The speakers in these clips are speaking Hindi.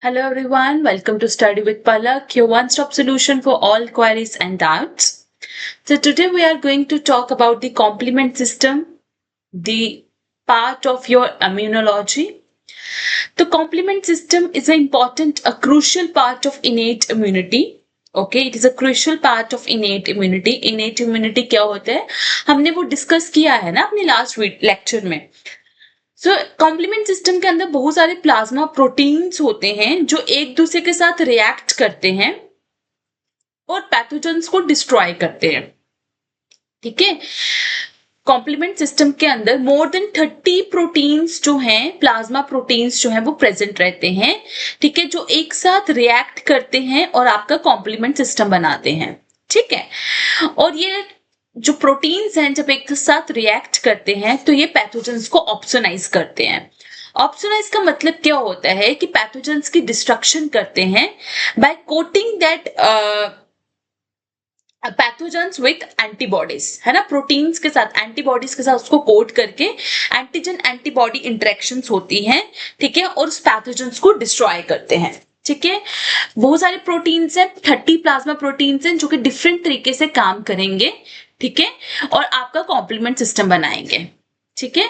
Hello everyone, welcome to Study with Palak, your one-stop solution for all queries and doubts. So today we are going to talk about the complement system, the part of your immunology. The complement system is a crucial part of innate immunity. Okay, it is a crucial part of innate immunity. Innate immunity क्या होता है? हमने वो डिस्कस किया है ना अपने लास्ट लेक्चर में. कॉम्प्लीमेंट सिस्टम के अंदर बहुत सारे प्लाज्मा प्रोटीन्स होते हैं जो एक दूसरे के साथ रिएक्ट करते हैं और पैथोजेंस को डिस्ट्रॉय करते हैं. ठीक है, कॉम्प्लीमेंट सिस्टम के अंदर मोर देन 30 प्रोटीन्स जो हैं, प्लाज्मा प्रोटीन्स जो हैं वो प्रेजेंट रहते हैं. ठीक है, जो एक साथ रिएक्ट करते हैं और आपका कॉम्प्लीमेंट सिस्टम बनाते हैं. ठीक है, और ये जो प्रोटीन्स हैं जब एक साथ रिएक्ट करते हैं तो ये पैथोजेंस को ऑप्सोनाइज करते हैं. ऑप्सोनाइज का मतलब क्या होता है कि पैथोजेंस की डिस्ट्रक्शन करते हैं by coating that pathogens with antibodies, है ना. प्रोटीन्स के साथ, एंटीबॉडीज के साथ उसको कोट करके एंटीजन एंटीबॉडी इंटरेक्शंस होती हैं. ठीक है, और उस पैथोजेंस को डिस्ट्रॉय करते हैं. ठीक है, बहुत सारे प्रोटीन्स हैं, 30 प्लाज्मा प्रोटीन्स हैं जो कि डिफरेंट तरीके से काम करेंगे. ठीक है, और आपका कॉम्प्लीमेंट सिस्टम बनाएंगे. ठीक है,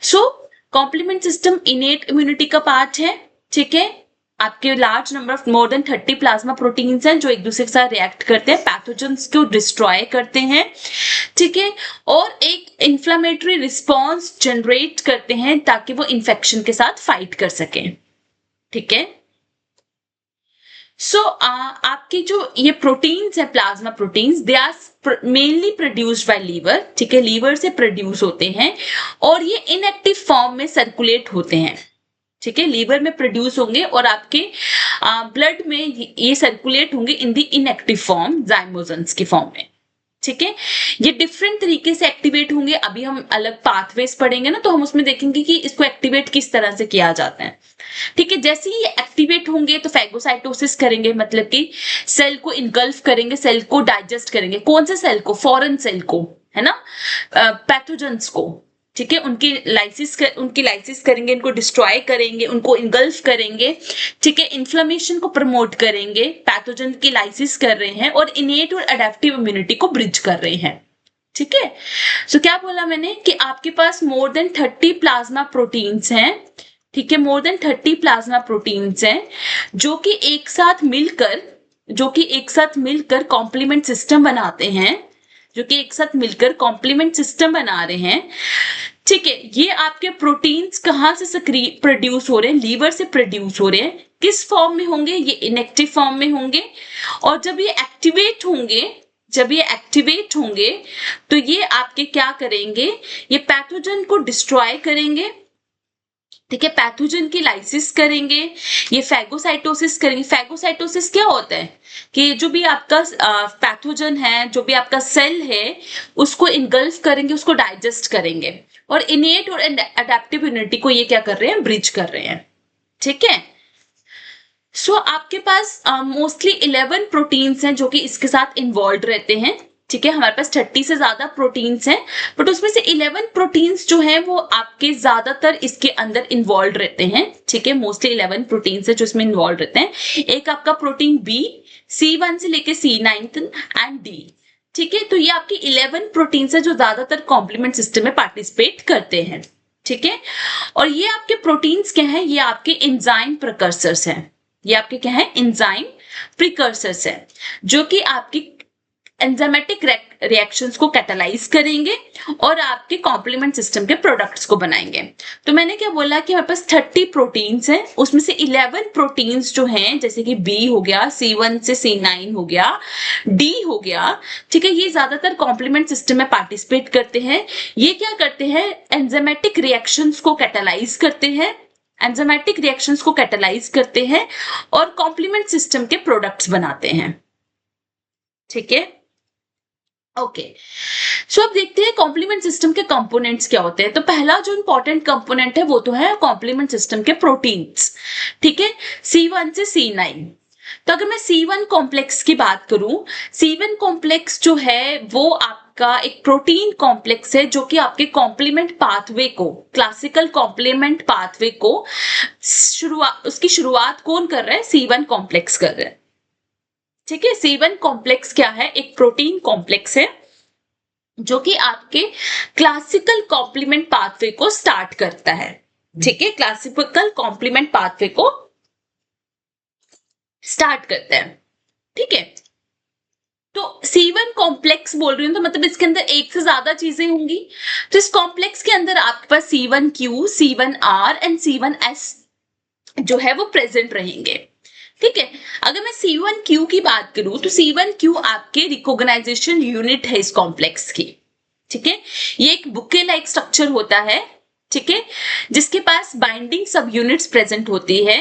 सो कॉम्प्लीमेंट सिस्टम इनेट इम्यूनिटी का पार्ट है. ठीक है, आपके large number of more than 30 plasma proteins हैं जो एक दूसरे के साथ रिएक्ट करते हैं, पैथोजेंस को डिस्ट्रॉय करते हैं. ठीक है, और एक इंफ्लेमेटरी रिस्पॉन्स जनरेट करते हैं ताकि वो इन्फेक्शन के साथ फाइट कर सकें. ठीक है, आपके जो ये प्रोटीन्स है, plasma proteins, they are mainly produced by liver. ठीक है, लीवर से प्रोड्यूस होते हैं और ये इनएक्टिव फॉर्म में सर्कुलेट होते हैं. ठीक है, लीवर में प्रोड्यूस होंगे और आपके ब्लड में ये सर्कुलेट होंगे इन द इनएक्टिव फॉर्म, ज़ाइमोजेंस की फॉर्म में. ठीक है, ये डिफरेंट तरीके से एक्टिवेट होंगे. अभी हम अलग पाथवेज पढ़ेंगे ना तो हम उसमें देखेंगे कि इसको एक्टिवेट किस तरह से किया जाता है. ठीक है, जैसे ही एक्टिवेट होंगे तो फैगोसाइटोसिस करेंगे, मतलब कि सेल को इनगल्फ करेंगे, सेल को डाइजेस्ट करेंगे. कौन से सेल को? फॉरेन सेल को, है ना, पैथोजेंस को. ठीक है, उनकी लाइसिस करेंगे, इनको डिस्ट्रॉय करेंगे, उनको इनगल्फ करेंगे. ठीक है, इन्फ्लेमेशन को प्रमोट करेंगे, पैथोजन की लाइसिस कर रहे हैं और इनेट और अडेप्टिव इम्यूनिटी को ब्रिज कर रहे हैं. ठीक है, सो क्या बोला मैंने कि आपके पास मोर देन 30 प्लाज्मा प्रोटीन्स हैं. ठीक है, मोर देन 30 प्लाज्मा प्रोटीन्स हैं जो कि एक साथ मिलकर कॉम्प्लीमेंट सिस्टम बनाते हैं, जो कि एक साथ मिलकर कॉम्प्लीमेंट सिस्टम बना रहे हैं. ठीक है, ये आपके प्रोटीन्स कहाँ से प्रोड्यूस हो रहे हैं? लीवर से प्रोड्यूस हो रहे हैं. किस फॉर्म में होंगे? ये इनएक्टिव फॉर्म में होंगे. और जब ये एक्टिवेट होंगे तो ये आपके क्या करेंगे? ये पैथोजन को डिस्ट्रॉय करेंगे. ठीक है, पैथोजन की लाइसिस करेंगे, ये फैगोसाइटोसिस करेंगे. फैगोसाइटोसिस क्या होता है कि जो भी आपका पैथोजन है, जो भी आपका सेल है, उसको इनगल्फ करेंगे, उसको डाइजेस्ट करेंगे और इनेट और अडेप्टिव इम्यूनिटी को ये क्या कर रहे हैं? ब्रिज कर रहे हैं. ठीक है, आपके पास मोस्टली 11 प्रोटीन्स हैं जो कि इसके साथ इन्वॉल्व रहते हैं. ठीक है, हमारे पास 30 से ज्यादा प्रोटीन्स हैं, बट उसमें से 11 प्रोटीन्स जो हैं वो आपके ज्यादातर इसके अंदर इन्वॉल्व रहते हैं. ठीक है, मोस्टली 11 प्रोटीन्स है जो इसमें इन्वॉल्व रहते हैं. एक आपका प्रोटीन बी, C1 से लेके C9 एंड डी. ठीक है, तो ये आपकी 11 प्रोटीन्स है जो ज्यादातर कॉम्प्लीमेंट सिस्टम में पार्टिसिपेट करते हैं. ठीक है, और ये आपके प्रोटीन्स क्या है? ये आपके एंजाइम प्रिकर्सर्स हैं. ये आपके क्या है? एंजाइम प्रिकर्सर्स है जो कि आपकी एंजाइमेटिक रिएक्शंस को कैटालाइज करेंगे और आपके कॉम्प्लीमेंट सिस्टम के प्रोडक्ट्स को बनाएंगे. तो मैंने क्या बोला कि हमारे पास 30 प्रोटीन्स हैं, उसमें से 11 प्रोटीन्स जो हैं, जैसे कि बी हो गया, C1 से C9 हो गया, डी हो गया. ठीक है, ये ज्यादातर कॉम्प्लीमेंट सिस्टम में पार्टिसिपेट करते हैं. ये क्या करते हैं? एंजाइमेटिक रिएक्शंस को कैटालाइज करते हैं और कॉम्प्लीमेंट सिस्टम के प्रोडक्ट्स बनाते हैं. ठीक है, ओके, सो अब देखते हैं कॉम्प्लीमेंट सिस्टम के कंपोनेंट्स क्या होते हैं. तो पहला जो इंपॉर्टेंट कंपोनेंट है वो तो है कॉम्प्लीमेंट सिस्टम के प्रोटीन्स. ठीक है, C1 से C9. तो अगर मैं C1 कॉम्प्लेक्स की बात करूं, C1 कॉम्प्लेक्स जो है वो आपका एक प्रोटीन कॉम्प्लेक्स है जो कि आपके कॉम्प्लीमेंट पाथवे को, क्लासिकल कॉम्प्लीमेंट पाथवे को उसकी शुरुआत कौन कर रहा है? C1 कॉम्प्लेक्स कर रहा है। ठीक है, C1 कॉम्प्लेक्स क्या है? एक प्रोटीन कॉम्प्लेक्स है जो कि आपके क्लासिकल कॉम्प्लीमेंट पाथवे को स्टार्ट करता है। ठीक है, क्लासिकल कॉम्प्लीमेंट पाथवे को स्टार्ट करता है। ठीक है, तो C1 कॉम्प्लेक्स बोल रही हूँ तो मतलब इसके अंदर एक से ज्यादा चीजें होंगी। तो इस कॉम्प्लेक्स के अंदर आपके पास C1Q, C1R एंड C1S जो है वो प्रेजेंट रहेंगे। ठीक है, अगर मैं C1Q की बात करूं तो C1Q आपके रिकॉग्नाइजेशन यूनिट है इस कॉम्प्लेक्स की। ठीक है, ये एक बुके लाइक स्ट्रक्चर होता है। ठीक है, जिसके पास बाइंडिंग सब यूनिट्स प्रेजेंट होती है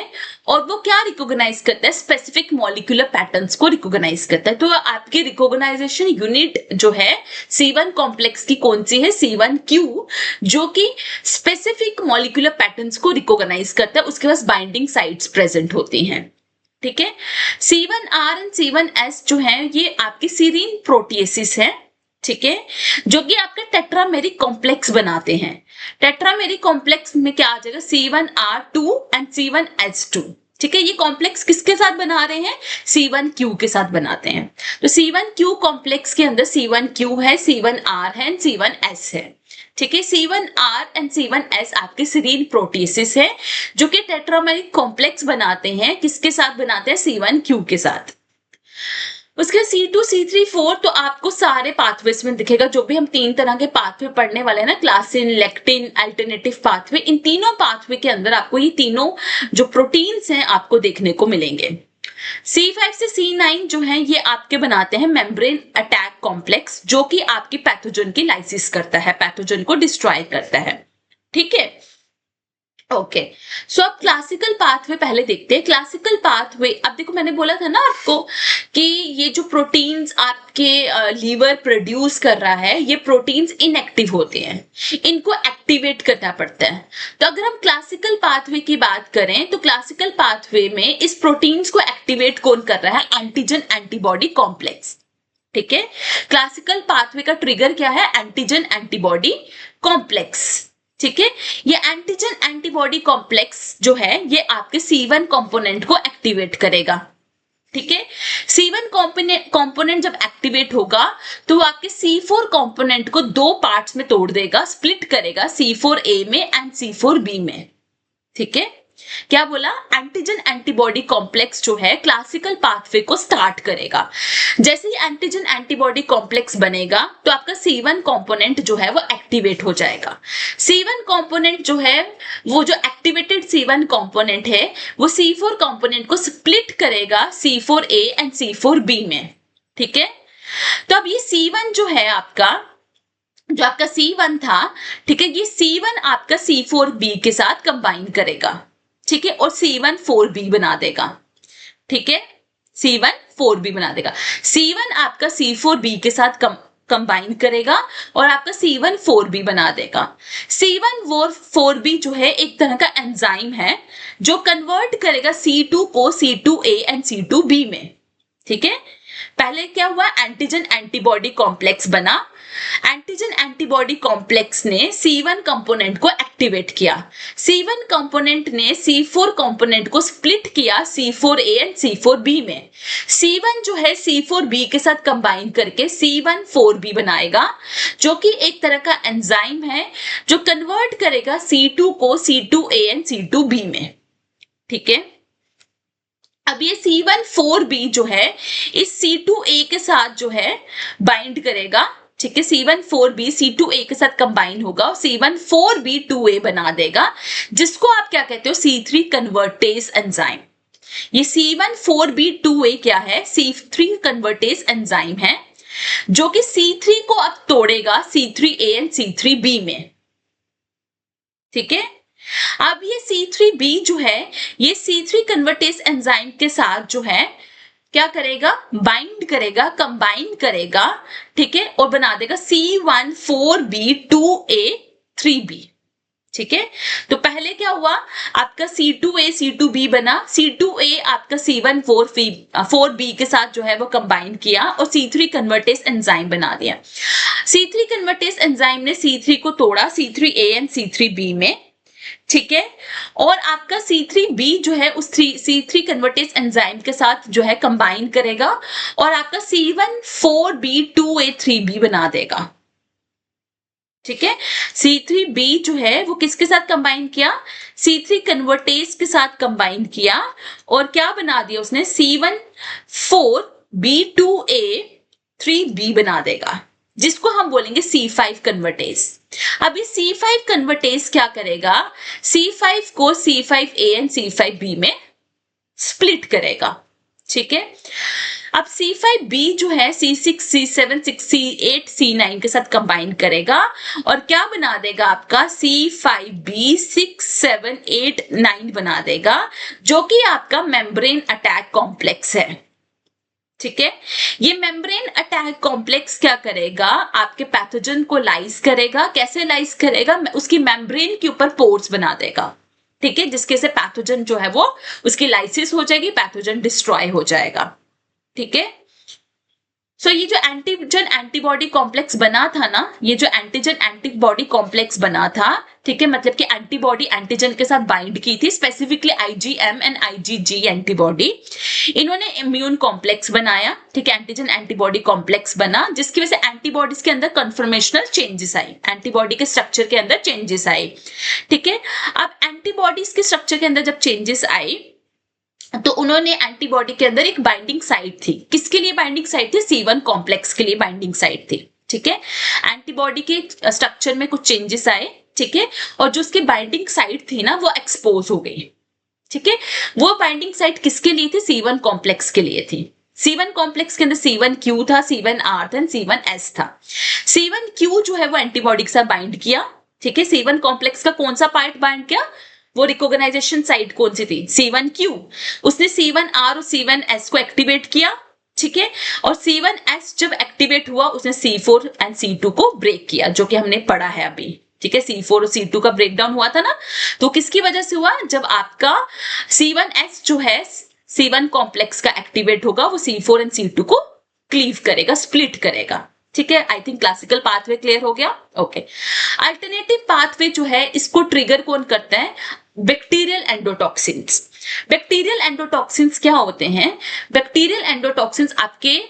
और वो क्या रिकॉग्नाइज करता है? स्पेसिफिक मॉलिक्यूलर पैटर्न्स को रिकॉग्नाइज करता है। तो आपकी रिकॉग्नाइजेशन यूनिट जो है C1 कॉम्प्लेक्स की कौन सी है? C1Q, जो कि स्पेसिफिक मॉलिक्यूलर पैटर्न्स को रिकॉग्नाइज करता है। उसके पास बाइंडिंग साइट्स प्रेजेंट होती हैं। ठीक है, C1R एंड C1S जो है ये आपकी सीरीन प्रोटिएसिस है। ठीक है, जो कि आपका टेट्रामेरिक कॉम्प्लेक्स बनाते हैं। टेट्रामेरिक कॉम्प्लेक्स में क्या आ जाएगा? C1R2 and C1S2। ठीक है, ये कॉम्प्लेक्स किसके साथ बना रहे हैं? C1Q के साथ बनाते हैं। तो C1Q कॉम्प्लेक्स के अंदर C1Q है, C1R है एंड C1S है। ठीक है, C1R एंड C1S आपके सीरीन प्रोटिएसिस है जो कि टेट्रामेरिक कॉम्प्लेक्स बनाते हैं। किसके साथ बनाते हैं? C1Q के साथ। उसके C2, C3, 4 तो आपको सारे पाथवेज में दिखेगा। जो भी हम 3 तरह के पाथवे पढ़ने वाले हैं ना, क्लासिन, लेक्टिन, अल्टरनेटिव पाथवे, इन तीनों पाथवे के अंदर आपको ये तीनों जो प्रोटीन्स हैं आपको देखने को मिलेंगे। C5 से C9 जो है ये आपके बनाते हैं मेम्ब्रेन अटैक कॉम्प्लेक्स, जो कि आपकी पैथोजन की लाइसिस करता है, पैथोजन को डिस्ट्रॉय करता है। ठीक है, ओके। सो अब क्लासिकल पाथवे पहले देखते हैं। क्लासिकल पाथवे, अब देखो मैंने बोला था ना आपको कि ये जो प्रोटीन्स आपके लीवर प्रोड्यूस कर रहा है, ये प्रोटीन्स इनएक्टिव होते हैं, इनको एक्टिवेट करना पड़ता है। तो अगर हम क्लासिकल पाथवे की बात करें तो क्लासिकल पाथवे में इस प्रोटीन्स को एक्टिवेट कौन कर रहा है? Antigen antibody complex. ठीक है, क्लासिकल पाथवे का ट्रिगर क्या है? Antigen antibody complex. ठीक है, ये एंटीजन एंटीबॉडी कॉम्प्लेक्स जो है ये आपके C1 कंपोनेंट को एक्टिवेट करेगा। ठीक है, C1 कंपोनेंट जब एक्टिवेट होगा तो आपके C4 कंपोनेंट को 2 पार्ट्स में तोड़ देगा, स्प्लिट करेगा, C4A में एंड C4B में। ठीक है, क्या बोला? एंटीजन एंटीबॉडी कॉम्प्लेक्स जो है क्लासिकल पाथवे को स्टार्ट करेगा। जैसे ही एंटीजन एंटीबॉडी कॉम्प्लेक्स बनेगा तो आपका C1 कंपोनेंट जो है वो एक्टिवेट हो जाएगा। C1 कंपोनेंट जो है वो जो एक्टिवेटेड C1 कंपोनेंट है वो C4 कंपोनेंट को स्प्लिट करेगा C4A एंड C4B में। ठीक है, तो अब ये C1 जो है आपका, जो आपका C1 था, ठीक है, ये C1 आपका C4B के साथ कंबाइन करेगा। ठीक है, और C1 4B बना देगा। ठीक है, C1 4B बना देगा। C1 आपका C4B के साथ कंबाइन करेगा और आपका C1 4B बना देगा। C1 4B जो है एक तरह का एंजाइम है जो कन्वर्ट करेगा C2 को C2A एंड C2B में। ठीक है, पहले क्या हुआ? एंटीजन एंटीबॉडी कॉम्प्लेक्स बना। एंटीजन एंटीबॉडी कॉम्प्लेक्स ने C1 कंपोनेंट को एक्टिवेट किया। C1 कंपोनेंट ने C4 कंपोनेंट को स्प्लिट किया C4A एंड C4B में। C1 जो है C4B के साथ कंबाइन करके C1 4B बनाएगा, जो कि एक तरह का एंजाइम है जो कन्वर्ट करेगा C2 को C2A एंड C2B में। ठीक है, अब ये C1 4B जो है इस C2A के साथ जो है बाइंड करेगा। ठीक है, C1 4B C2A के साथ कंबाइन होगा और C1 4B 2A बना देगा, जिसको आप क्या कहते हो? C3 convertase enzyme. ये C1 4B 2A क्या है? C3 कन्वर्टेज एंजाइम है जो कि C3 को अब तोड़ेगा C3A एंड C3B में। ठीक है, अब ये C3B जो है ये C3 कन्वर्टेज एंजाइम के साथ जो है क्या करेगा? बाइंड करेगा, कंबाइन करेगा। ठीक है, और बना देगा C1 4B 2A 3B। ठीक है, तो पहले क्या हुआ, आपका C2A C2B बना, C2A आपका C14B के साथ जो है वो कंबाइन किया और C3 कन्वर्टेज एंजाइम बना दिया। C3 कन्वर्टेज एंजाइम ने C3 को तोड़ा C3A एंड C3B में, ठीक है, और आपका C3B जो है उस C3 कन्वर्टेज एंजाइम के साथ जो है कंबाइन करेगा और आपका C14B2A3B बना देगा। ठीक है, C3B जो है वो किसके साथ कंबाइन किया, C3 कन्वर्टेज के साथ कंबाइन किया और क्या बना दिया उसने, C14B2A3B बना देगा, जिसको हम बोलेंगे C5 कन्वर्टेज। अभी C5 कन्वर्टेज क्या करेगा, C5 को C5A एंड C5B में स्प्लिट करेगा। ठीक है, अब C5B जो है C6 C7 C8 C9 के साथ कंबाइन करेगा और क्या बना देगा, आपका C5B6 7 8 9 बना देगा, जो कि आपका मेम्ब्रेन अटैक कॉम्प्लेक्स है। ठीक है, ये मेम्ब्रेन अटैक कॉम्प्लेक्स क्या करेगा, आपके पैथोजन को लाइज करेगा। कैसे लाइज करेगा, उसकी मेम्ब्रेन के ऊपर पोर्स बना देगा। ठीक है, जिसके से पैथोजन जो है वो उसकी लाइसिस हो जाएगी, पैथोजन डिस्ट्रॉय हो जाएगा। ठीक है, सो ये जो एंटीजन एंटीबॉडी कॉम्प्लेक्स बना था ना, ये जो एंटीजन एंटीबॉडी कॉम्प्लेक्स बना था, ठीक है, मतलब कि एंटीबॉडी एंटीजन के साथ बाइंड की थी, specifically IgM and IgG antibody, इन्होंने इम्यून कॉम्प्लेक्स बनाया। ठीक है, एंटीजन एंटीबॉडी कॉम्प्लेक्स बना, जिसकी वजह से एंटीबॉडीज के अंदर कन्फर्मेशनल चेंजेस आई, एंटीबॉडी के स्ट्रक्चर के अंदर चेंजेस आई। ठीक है, अब एंटीबॉडीज के स्ट्रक्चर के अंदर जब चेंजेस आई तो उन्होंने एंटीबॉडी के अंदर एक बाइंडिंग साइट थी, किसके लिए बाइंडिंग साइट थी, C1 कॉम्प्लेक्स के लिए बाइंडिंग साइट थी। ठीक है, एंटीबॉडी के स्ट्रक्चर में कुछ चेंजेस आए, ठीक है, और जो उसकी बाइंडिंग साइट थी ना वो एक्सपोज हो गई। ठीक है, वो बाइंडिंग साइट किसके लिए थी, C1 कॉम्प्लेक्स के लिए थी। C1 कॉम्प्लेक्स के अंदर C1Q था, C1R था, C1S था। C1Q जो है वो एंटीबॉडी के साथ बाइंड किया। ठीक है, C1 कॉम्प्लेक्स का कौन सा पार्ट बाइंड किया, वो रिकॉग्नाइजेशन साइट कौन सी थी, C1Q, उसने C1R और C1S को एक्टिवेट किया। ठीक है, और C1S जब एक्टिवेट हुआ उसने C4 एंड C2 को ब्रेक किया, जो कि हमने पढ़ा है अभी। ठीक है, C4 और C2 का ब्रेकडाउन हुआ था ना, तो किसकी वजह से हुआ, जब आपका C1S जो है C1 कॉम्प्लेक्स का एक्टिवेट होगा, वो C4 एंड C2 को क्लीव करेगा, स्प्लिट करेगा। ठीक है, I think classical pathway clear हो गया। ओके, अल्टरनेटिव पाथवे जो है इसको ट्रिगर कौन करता है, बैक्टीरियल एंडोटॉक्सिन्स। बैक्टीरियल एंडोटॉक्सिन्स क्या होते हैं, बैक्टीरियल एंडोटॉक्सिन्स आपके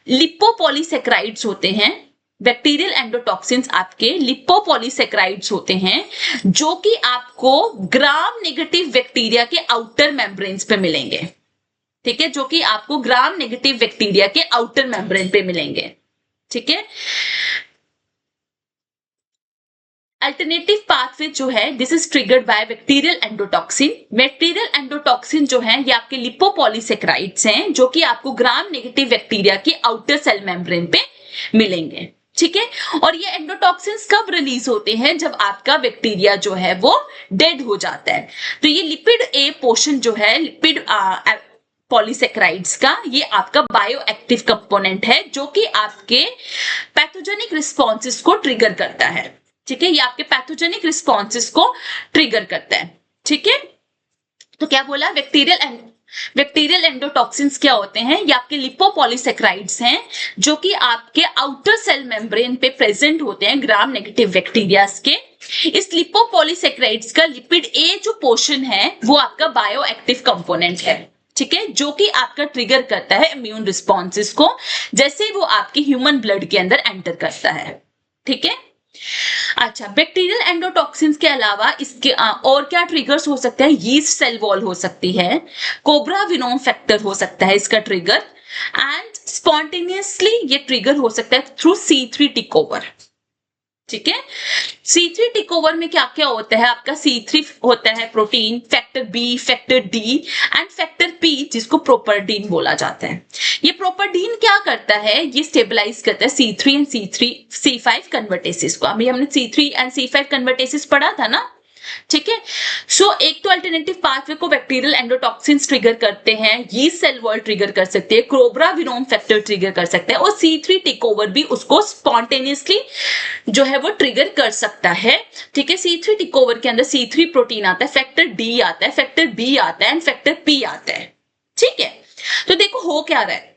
लिपोपॉलीसेक्राइड्स होते हैं। बैक्टीरियल एंडोटॉक्सिन्स आपके लिपोपॉलीसेक्राइड्स होते हैं, जो कि आपको ग्राम नेगेटिव बैक्टीरिया के आउटर मेम्ब्रेन्स पे मिलेंगे। ठीक है, जो कि आपको ग्राम नेगेटिव बैक्टीरिया के आउटर मेम्ब्रेन पे मिलेंगे। ठीक है, अल्टरनेटिव पाथवे जो है this is triggered by bacterial endotoxin. Bacterial endotoxin जो है ये आपके लिपोपॉलीसेक्राइड्स हैं, जो कि आपको ग्राम नेगेटिव बैक्टीरिया के आउटर सेल मेम्ब्रेन पे मिलेंगे। ठीक है, और ये एंडोटॉक्सिन्स कब रिलीज होते हैं, जब आपका बैक्टीरिया जो है वो डेड हो जाता है। तो ये लिपिड ए पोर्शन जो है लिपिड पॉलीसेक्राइड्स का, ये आपका बायोएक्टिव कंपोनेंट है, जो कि आपके पैथोजेनिक रिस्पॉन्सेस को ट्रिगर करता है। ठीक है, ये आपके पैथोजेनिक रिस्पॉन्सेस को ट्रिगर करता है। ठीक है, तो क्या बोला, बैक्टीरियल एंडोटॉक्सिन्स क्या होते हैं, ये आपके लिपोपॉलीसेक्राइड्स हैं, जो कि आपके आउटर सेल मेम्ब्रेन पे प्रेजेंट होते हैं ग्राम नेगेटिव बैक्टीरियाज के। इस लिपोपॉलीसेक्राइड्स का लिपिड ए जो पोर्शन है वो आपका बायोएक्टिव कंपोनेंट है। ठीक है, जो कि आपका ट्रिगर करता है इम्यून रिस्पॉन्सेस को, जैसे वो आपके ह्यूमन ब्लड के अंदर एंटर करता है। ठीक है, अच्छा, बैक्टीरियल एंडोटॉक्सिन्स के अलावा इसके और क्या ट्रिगर्स हो सकते हैं, यीस्ट सेल वॉल हो सकती है, कोबरा विनोम फैक्टर हो सकता है इसका ट्रिगर, एंड स्पॉन्टेनियसली ये ट्रिगर हो सकता है थ्रू C3 टिक ओवर। ठीक है, C3 टिक ओवर में क्या क्या होता है, आपका C3 होता है protein, factor B, factor D and factor P, जिसको प्रोपर्डीन बोला जाता है। ये प्रोपर्डीन क्या करता है, ये स्टेबलाइज करता है C3 एंड C5 कन्वर्टेसिस को। अभी हमने C3 एंड C5 कन्वर्टेसिस पढ़ा था ना, ठीक है। सो एक तो अल्टरनेटिव पाथवे को बैक्टीरियल एंडोटॉक्सिन्स ट्रिगर करते हैं, यीस्ट सेल वॉल ट्रिगर कर सकते हैं, क्लोब्राविनोम फैक्टर ट्रिगर कर सकते हैं, और C3 टेक ओवर भी उसको स्पॉन्टेनियसली जो है वो ट्रिगर कर सकता है। ठीक है, C3 टेक ओवर के अंदर C3 प्रोटीन आता है, फैक्टर D आता है, फैक्टर B आता है एंड फैक्टर P आता है। ठीक है, तो देखो हो क्या रहा है,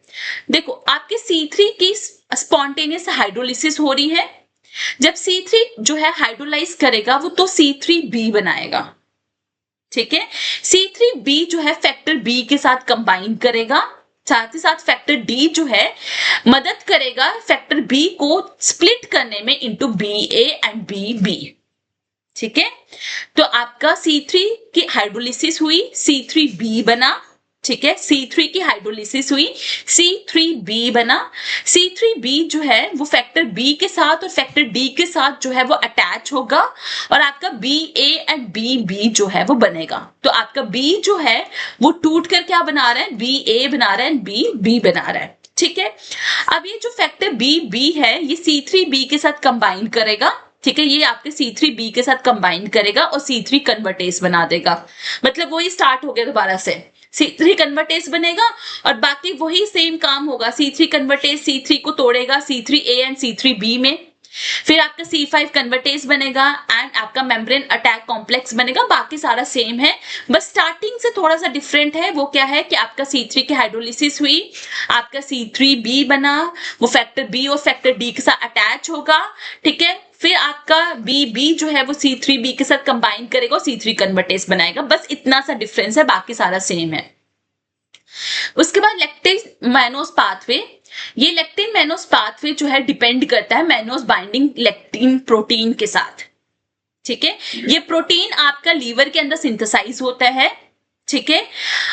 देखो आपके C3 की स्पॉन्टेनियस हाइड्रोलिसिस हो रही है। जब C3 जो है हाइड्रोलाइज करेगा वो तो C3B बनाएगा। ठीक है, C3B जो है फैक्टर B के साथ कंबाइन करेगा, साथ ही साथ फैक्टर D जो है मदद करेगा फैक्टर B को स्प्लिट करने में इनटू BA एंड BB। ठीक है, तो आपका C3 की हाइड्रोलिसिस हुई, C3B बना। ठीक है, C3 की हाइड्रोलिसिस हुई, C3B बना। C3B जो है वो फैक्टर B के साथ और फैक्टर D के साथ जो है वो अटैच होगा और आपका BA एंड BB जो है वो बनेगा। तो आपका B जो है वो टूट कर क्या बना रहा है, BA बना रहा है, BB बना रहा है। ठीक है, अब ये जो फैक्टर BB है ये C3B के साथ कंबाइन करेगा। ठीक है, ये आपके C3B के साथ कंबाइन करेगा और C3 कन्वर्टेस बना देगा। मतलब वही स्टार्ट हो गया दोबारा से, C3 कन्वर्टेस बनेगा और बाकी वही सेम काम होगा। C3 कन्वर्टेस C3 को तोड़ेगा C3A एंड C3B में, फिर आपका C5 कन्वर्टेस बनेगा एंड आपका मेम्ब्रेन अटैक कॉम्प्लेक्स बनेगा। बाकी सारा सेम है, बस स्टार्टिंग से थोड़ा सा डिफरेंट है। वो क्या है कि आपका C3 की हाइड्रोलिसिस हुई, आपका C3B बना, वो फैक्टर B और फैक्टर D के साथ अटैच होगा। ठीक है, फिर आपका BB जो है वो C3B के साथ कंबाइन करेगा और C3 कन्वर्टेस बनाएगा। बस इतना सा डिफरेंस है, बाकी सारा सेम है। उसके बाद लेक्टिन मैनोस पाथवे, ये लेक्टिन मैनोस पाथवे जो है डिपेंड करता है मैनोस बाइंडिंग लेक्टिन प्रोटीन के साथ। ठीक है, ये प्रोटीन आपका लीवर के अंदर सिंथेसाइज होता है। ठीक है,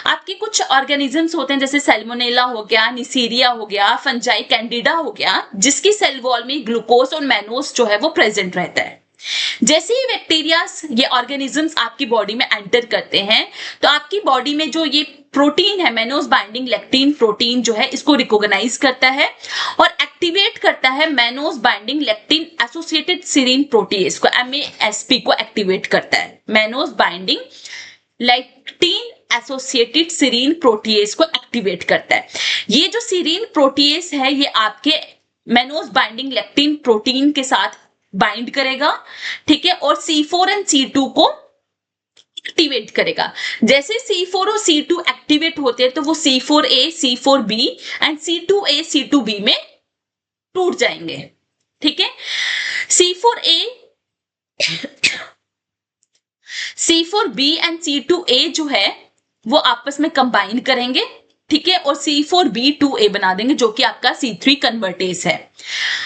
आपके कुछ ऑर्गेनिजम्स होते हैं जैसे सैल्मोनेला हो गया, निसीरिया हो गया, फंजाई कैंडिडा हो गया, जिसकी सेल वॉल में ग्लूकोज और मैनोस जो है वो प्रेजेंट रहता है। जैसे ही बैक्टीरियास ये ऑर्गेनिजम्स आपकी बॉडी में एंटर करते हैं तो आपकी बॉडी में जो ये प्रोटीन है मैनोस बाइंडिंग लेक्टिन प्रोटीन जो है इसको रिकॉग्नाइज करता है और एक्टिवेट करता है mannose binding lectin associated serine protease को, MASP को एक्टिवेट करता है। Mannose binding lectin associated serine protease को एक्टिवेट करता है। ये जो सीरीन प्रोटीएज है ये आपके मैनोस बाइंडिंग लेक्टिन प्रोटीन के साथ बाइंड करेगा। ठीक है, और C4 एंड C2 को एक्टिवेट करेगा। जैसे C4 और C2 एक्टिवेट होते हैं तो वो C4A, C4B and C2A, C2B में टूट जाएंगे। ठीक है, C4B एंड C2A जो है वो आपस में कंबाइन करेंगे। ठीक है, और C4B2A बना देंगे जो कि आपका C3 कन्वर्टेस है।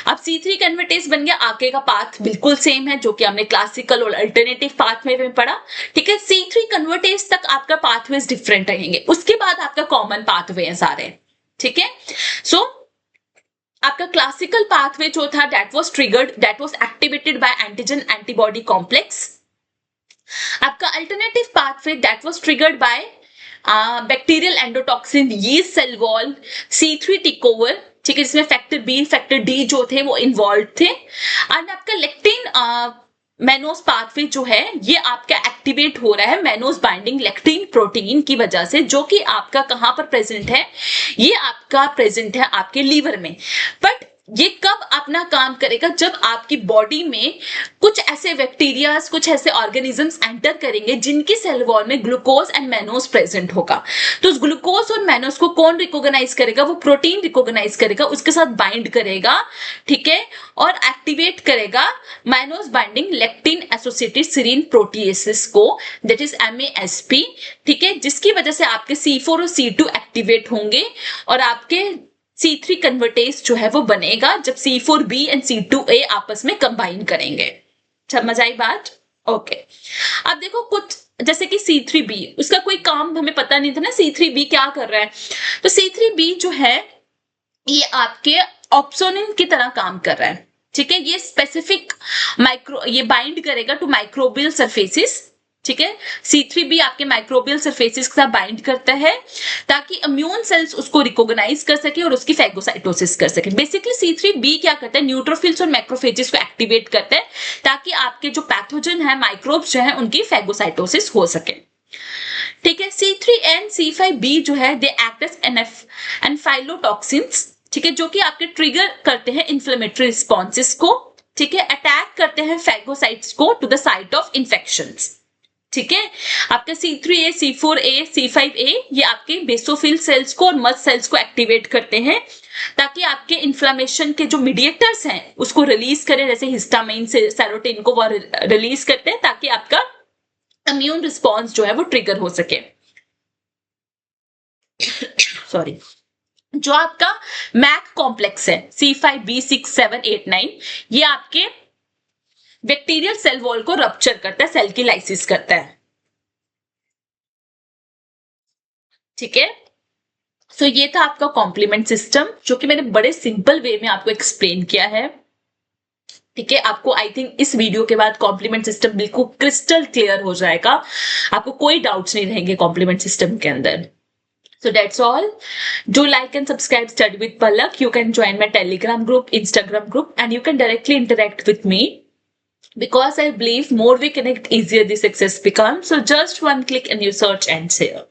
अब C3 कन्वर्टेस बन गया, आगे का पाथ बिल्कुल सेम है जो कि हमने क्लासिकल और अल्टरनेटिव पाथवे में पढ़ा। ठीक है, C3 कन्वर्टेस तक आपका पाथवेज डिफरेंट रहेंगे, उसके बाद आपका कॉमन पाथवे है सारे। ठीक है, सो आपका क्लासिकल पाथवे जो था that was activated by antigen antibody complex. आपका alternative pathway that was triggered by bacterial endotoxin, yeast cell wall, C3 take over. ठीक है, जिसमें फैक्टर B फैक्टर D जो थे वो इन्वॉल्व थे। एंड आपका लेक्टिन मैनोस पाथवे जो है ये आपका एक्टिवेट हो रहा है मैनोस बाइंडिंग लेक्टिन प्रोटीन की वजह से, जो कि आपका कहां पर प्रेजेंट है, ये आपका प्रेजेंट है आपके लीवर में। बट ये कब अपना काम करेगा, जब आपकी बॉडी में कुछ ऐसे बैक्टीरियाज, कुछ ऐसे ऑर्गेनिजम्स एंटर करेंगे जिनकी सेल वॉल में ग्लूकोज एंड मैनोस प्रेजेंट होगा। तो उस ग्लूकोज और मैनोस को कौन रिकॉग्नाइज करेगा, वो प्रोटीन रिकॉग्नाइज करेगा, उसके साथ बाइंड करेगा। ठीक है, और एक्टिवेट करेगा mannose binding lectin associated serine proteases को, दैट इज MASP। ठीक है, जिसकी वजह से आपके C4 और C2 एक्टिवेट होंगे और आपके C3 कन्वर्टेस जो है वो बनेगा जब C4B एंड C2A आपस में कंबाइन करेंगे। समझ आई बात? ओके, अब देखो कुछ जैसे कि C3B, उसका कोई काम हमें पता नहीं था ना C3B क्या कर रहा है। तो C3B जो है ये आपके ऑप्सोनिन की तरह काम कर रहा है। ठीक है, ये स्पेसिफिक ये बाइंड करेगा टू माइक्रोबियल सरफेसेस। ठीक है। C3b आपके माइक्रोबियल सरफेसेस के साथ बाइंड करता है ताकि इम्यून सेल्स उसको रिकॉग्नाइज कर सके और उसकी फैगोसाइटोसिस कर सके। बेसिकली C3b क्या करता है, न्यूट्रोफिल्स और मैक्रोफेजेस को एक्टिवेट करता है ताकि आपके जो पैथोजन है, माइक्रोब्स जो है, उनकी फैगोसाइटोसिस हो सके। ठीक है। C3 and C5b जो है दे एक्ट एज एनफाइलोटॉक्सिन्स, ठीक है, जो कि आपके ट्रिगर करते हैं इन्फ्लेमेटरी रिस्पॉन्सेस को, ठीक है, अटैक करते हैं फैगोसाइट्स को to the site of infections. ठीक है। आपके C3a, C4a, C5a ये आपके बेसोफिल सेल्स को और मस्ट सेल्स को एक्टिवेट करते हैं ताकि आपके इन्फ्लामेशन के जो मीडिएटर्स हैं उसको रिलीज करें, जैसे हिस्टामाइन से सेरोटिन को वो रिलीज करते हैं ताकि आपका इम्यून रिस्पॉन्स जो है वो ट्रिगर हो सके। सॉरी। जो आपका मैक कॉम्प्लेक्स है C5b6 7 8 9 ये आपके बैक्टीरियल सेल वॉल को रप्चर करता है, सेल की लाइसिस करता है। ठीक है। सो ये था आपका कॉम्प्लीमेंट सिस्टम जो कि मैंने बड़े सिंपल वे में आपको एक्सप्लेन किया है। ठीक है। आपको आई थिंक इस वीडियो के बाद कॉम्प्लीमेंट सिस्टम बिल्कुल क्रिस्टल क्लियर हो जाएगा, आपको कोई डाउट्स नहीं रहेंगे कॉम्प्लीमेंट सिस्टम के अंदर। So that's all. Do like and subscribe Study with Palak. You can join my Telegram group, Instagram group, and you can directly interact with me because I believe more we connect, easier the success becomes. So just one click and you search and share.